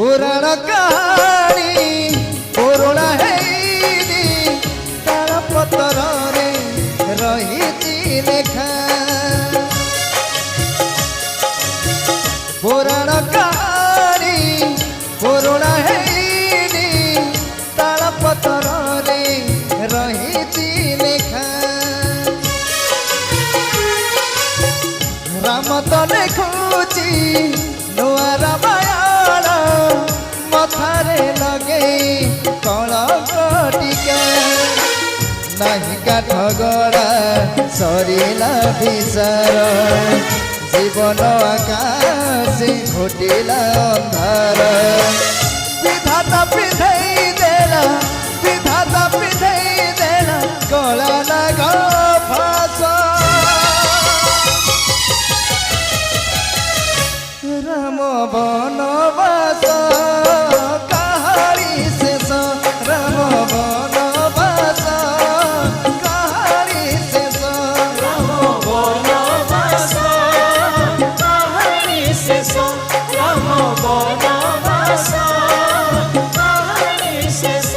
पुराण कहानी पुरुणा है तार पतर रही लेखा पुराण कहानी पुरुणा है तार पतर रही लेखा राम तो लिखुची नुआ रामायण मथारे लगे कलकटिका नहीं काठ गड़ा सरिला विचार जीवन आकाश घोटिला अंधार विधाता पिधई देला विधाता पिधई देला कला नाग फास राम बनवास कहानी शेष राम बनवास कहानी शेष राम बनवास कहानी शेष राम बनवास कहानी शेष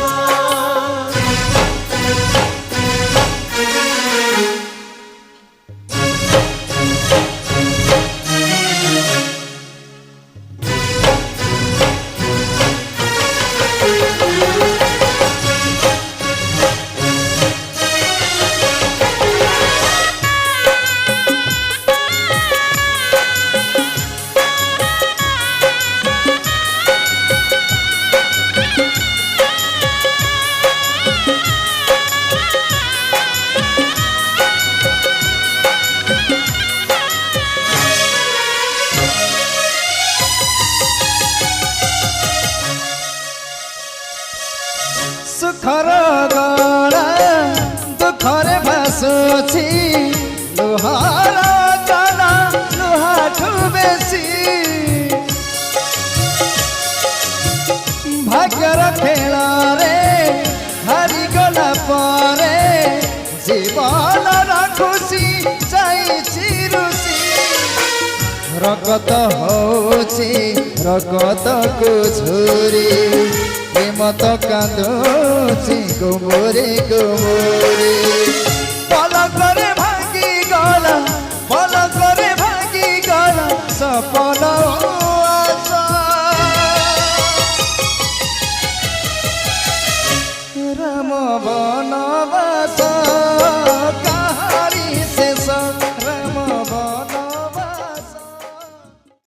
सुखर गला दुखरे भासुची लुहार गला लुहाठू बेसी भाग्यर खेल रे हारी गला परे जीवन खुशी जाइछि रुचि रगत होची रगत को झुरी प्रेमत कांदुची गुमुरी गुमुरी पलकरे भागी गला पलकरे भागी गला सपन आशा राम बनवास